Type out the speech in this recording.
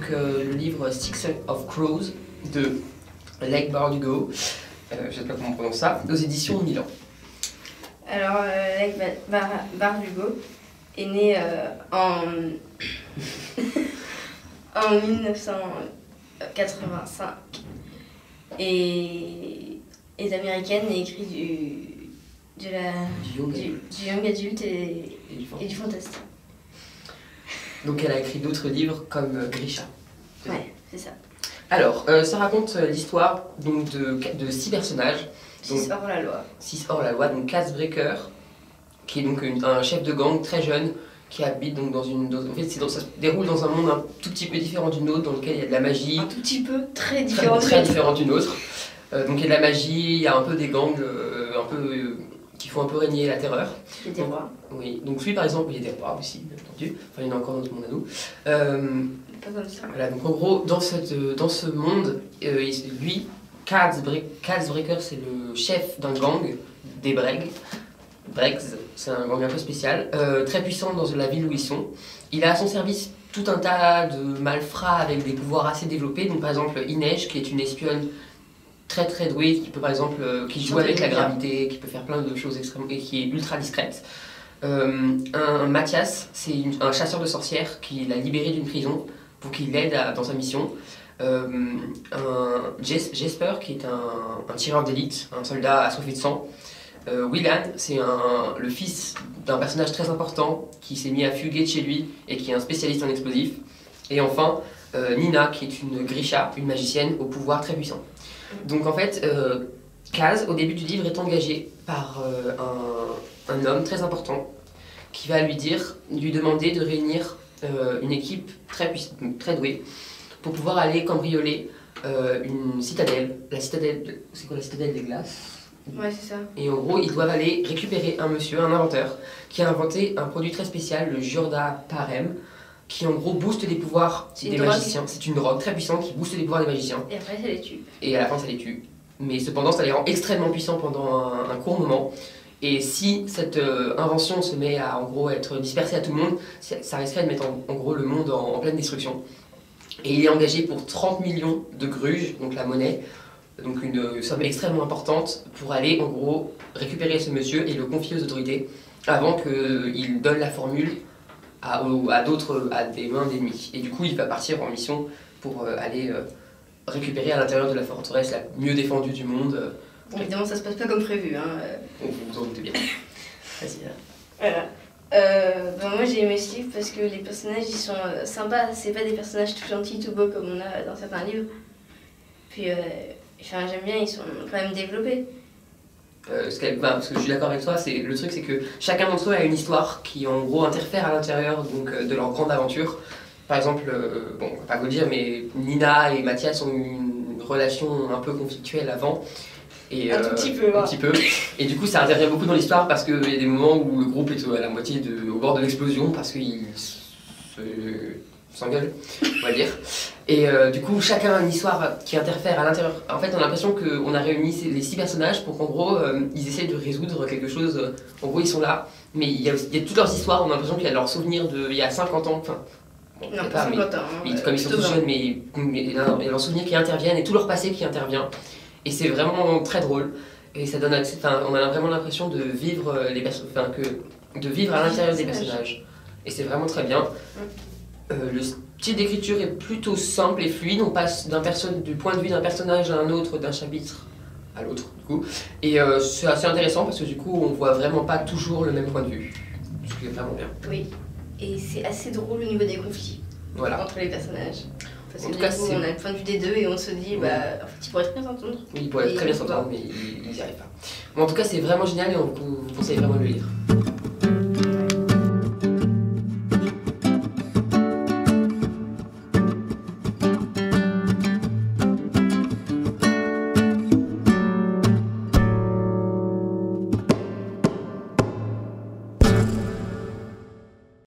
donc le livre Six of Crows de Leigh Bardugo, je sais pas comment on prononce ça, aux éditions Milan. Alors, Leigh Bardugo est né en 1985 et est américaine et écrit du young adulte et du fantastique. Donc elle a écrit d'autres livres comme Grisha. Ouais, c'est ça. Alors, ça raconte l'histoire donc de 6 personnages. 6 hors la loi. 6 hors la loi, donc Casebreaker, qui est donc un chef de gang très jeune, qui habite donc dans une... En fait, ça se déroule dans un monde un tout petit peu différent d'une autre, dans lequel il y a de la magie. Un tout petit peu, très différent. Très différent d'une autre. Donc il y a de la magie, il y a un peu des gangs qui font un peu régner la terreur. Il y a des rois. Oui, donc lui par exemple, il y a des rois aussi, bien entendu. Enfin, il y en a encore dans ce monde à nous. Pas comme ça. Voilà, donc en gros, dans ce monde, lui, Casebreaker, c'est le chef d'un gang, des Bregs. Bregs, c'est un gang un peu spécial, très puissant dans la ville où ils sont. Il a à son service tout un tas de malfrats avec des pouvoirs assez développés. Donc par exemple, Inej, qui est une espionne très très douée, qui peut par exemple, qui joue avec la gravité, qui peut faire plein de choses extrêmement, et qui est ultra discrète. Un Mathias, c'est un chasseur de sorcières qui l'a libéré d'une prison pour qu'il l'aide dans sa mission. Un Jesper, qui est un tireur d'élite, un soldat assoiffé de sang. Willan, c'est le fils d'un personnage très important qui s'est mis à fuguer de chez lui et qui est un spécialiste en explosifs. Et enfin, Nina, qui est une Grisha, une magicienne au pouvoir très puissant. Donc en fait, Kaz, au début du livre, est engagé par un homme très important qui va lui demander de réunir une équipe très douée pour pouvoir aller cambrioler une citadelle. La citadelle, c'est quoi la citadelle des glaces? Ouais, c'est ça. Et en gros, ils doivent aller récupérer un inventeur, qui a inventé un produit très spécial, le Jurda Parem, qui en gros booste les pouvoirs des magiciens. C'est une drogue très puissante qui booste les pouvoirs des magiciens. Et après, ça les tue. Et à la fin, ça les tue. Mais cependant, ça les rend extrêmement puissants pendant un court moment. Et si cette invention se met à en gros être dispersée à tout le monde, ça risquerait de mettre en gros le monde en pleine destruction. Et il est engagé pour 30 millions de gruges, donc la monnaie, donc une somme extrêmement importante, pour aller en gros récupérer ce monsieur et le confier aux autorités avant qu'il donne la formule à des mains d'ennemis. Et du coup, il va partir en mission pour aller récupérer à l'intérieur de la forteresse la mieux défendue du monde. Bon, évidemment, ça se passe pas comme prévu. Hein. Vous vous en doutez bien. Vas-y. Voilà. Moi j'ai aimé ce livre parce que les personnages ils sont sympas, c'est pas des personnages tout gentils, tout beaux comme on a dans certains livres. Puis j'aime bien, ils sont quand même développés. Parce que je suis d'accord avec toi, le truc c'est que chacun d'entre eux a une histoire qui en gros interfère à l'intérieur de leur grande aventure. Par exemple, bon, on va pas vous le dire, mais Nina et Mathias ont eu une relation un peu conflictuelle avant. Et, un tout petit peu. Un petit peu. Et du coup, ça intervient beaucoup dans l'histoire parce qu'il y a des moments où le groupe est à la moitié au bord de l'explosion parce qu'ils s'engueulent, on va dire. Et du coup, chacun a une histoire qui interfère à l'intérieur. En fait, on a l'impression qu'on a réuni les 6 personnages pour qu'en gros, ils essaient de résoudre quelque chose. En gros, ils sont là, mais il y a toutes leurs histoires. On a l'impression qu'il y a leurs souvenirs d'il y a 50 ans. Enfin, bon, non, pas 50 ans. Comme ils sont tous jeunes, mais il y a leurs souvenirs qui interviennent et tout leur passé qui intervient. Et c'est vraiment très drôle. Et ça donne, on a vraiment l'impression de vivre de vivre à l'intérieur des personnages. Et c'est vraiment très bien. Le style d'écriture est plutôt simple et fluide. On passe du point de vue d'un personnage à un autre, d'un chapitre à l'autre, du coup. Et c'est assez intéressant parce que du coup, on voit vraiment pas toujours le même point de vue. Ce qui est vraiment bien. Oui. Et c'est assez drôle au niveau des conflits entre les personnages. Parce que du coup, on a le point de vue des deux et on se dit, en fait, ils pourraient très bien s'entendre. Oui, ils pourraient très bien s'entendre, mais ils n'y arrivent pas. Mais en tout cas, c'est vraiment génial et on vous conseille vraiment de le lire.